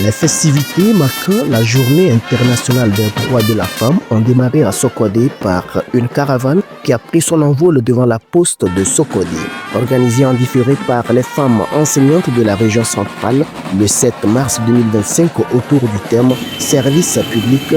Les festivités marquant la Journée internationale des droits de la femme ont démarré à Sokodé par une caravane qui a pris son envol devant la poste de Sokodé. Organisée en différé par les femmes enseignantes de la région centrale le 7 mars 2025 autour du thème « Service public,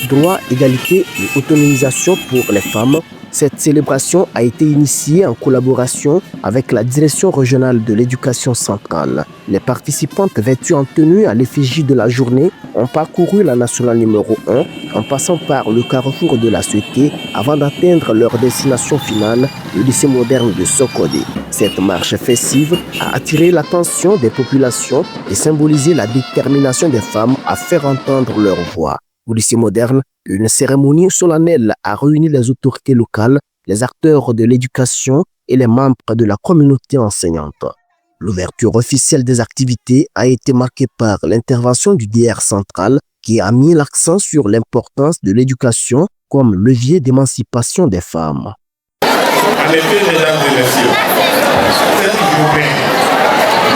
droit, égalité et autonomisation pour les femmes », cette célébration a été initiée en collaboration avec la Direction régionale de l'éducation centrale. Les participantes vêtues en tenue à l'effigie de la journée ont parcouru la nationale numéro 1 en passant par le carrefour de la Suété avant d'atteindre leur destination finale, le lycée moderne de Sokodé. Cette marche festive a attiré l'attention des populations et symbolisé la détermination des femmes à faire entendre leur voix. Au lycée moderne, une cérémonie solennelle a réuni les autorités locales, les acteurs de l'éducation et les membres de la communauté enseignante. L'ouverture officielle des activités a été marquée par l'intervention du DR central qui a mis l'accent sur l'importance de l'éducation comme levier d'émancipation des femmes. En effet, mesdames et messieurs, cette journée,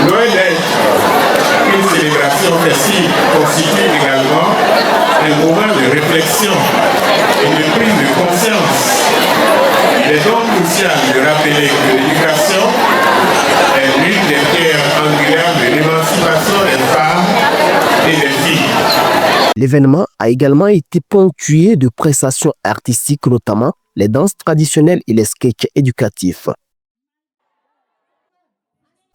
loin d'être une célébration festive, constitue également un moment de réflexion et de prise de conscience. Il est donc crucial de rappeler que l'éducation est l'une des pierres angulaires de l'émancipation des femmes et des filles. L'événement a également été ponctué de prestations artistiques, notamment les danses traditionnelles et les sketchs éducatifs.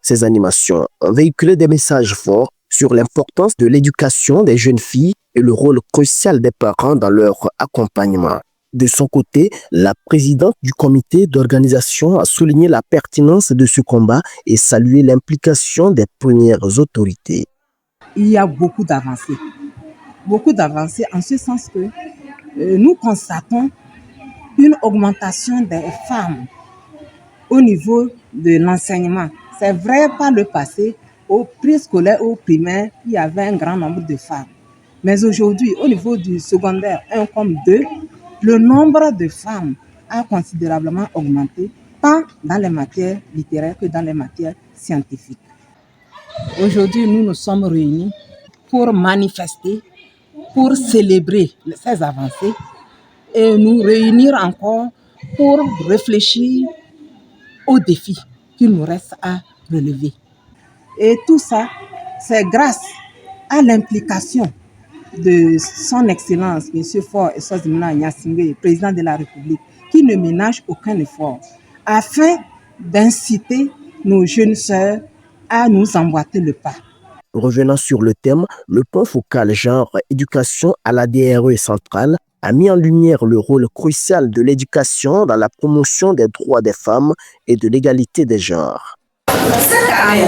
Ces animations ont véhiculé des messages forts sur l'importance de l'éducation des jeunes filles et le rôle crucial des parents dans leur accompagnement. De son côté, la présidente du comité d'organisation a souligné la pertinence de ce combat et salué l'implication des premières autorités. Il y a beaucoup d'avancées en ce sens que nous constatons une augmentation des femmes au niveau de l'enseignement. C'est vrai, par le passé, au préscolaire, au primaire, il y avait un grand nombre de femmes. Mais aujourd'hui, au niveau du secondaire 1 comme 2, le nombre de femmes a considérablement augmenté, tant dans les matières littéraires que dans les matières scientifiques. Aujourd'hui, nous nous sommes réunis pour manifester, pour célébrer ces avancées et nous réunir encore pour réfléchir aux défis qu'il nous reste à relever. Et tout ça, c'est grâce à l'implication de son Excellence, M. Faure Eswazimana Gnassingbé, président de la République, qui ne ménage aucun effort, afin d'inciter nos jeunes sœurs à nous emboîter le pas. Revenant sur le thème, le point focal genre éducation à la DRE centrale a mis en lumière le rôle crucial de l'éducation dans la promotion des droits des femmes et de l'égalité des genres. Cette année,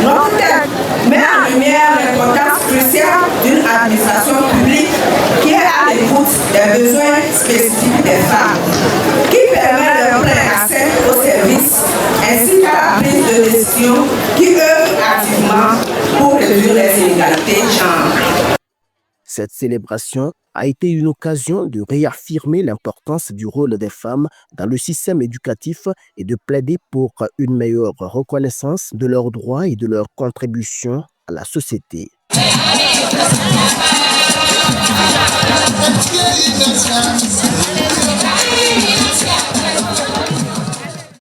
notre thème met en lumière l'importance cruciale d'une administration publique qui est à l'écoute des besoins spécifiques des femmes, qui permet leur plein accès aux services ainsi qu'à la prise de décision qui œuvre activement pour réduire les inégalités de genre. Cette célébration a été une occasion de réaffirmer l'importance du rôle des femmes dans le système éducatif et de plaider pour une meilleure reconnaissance de leurs droits et de leur contribution à la société.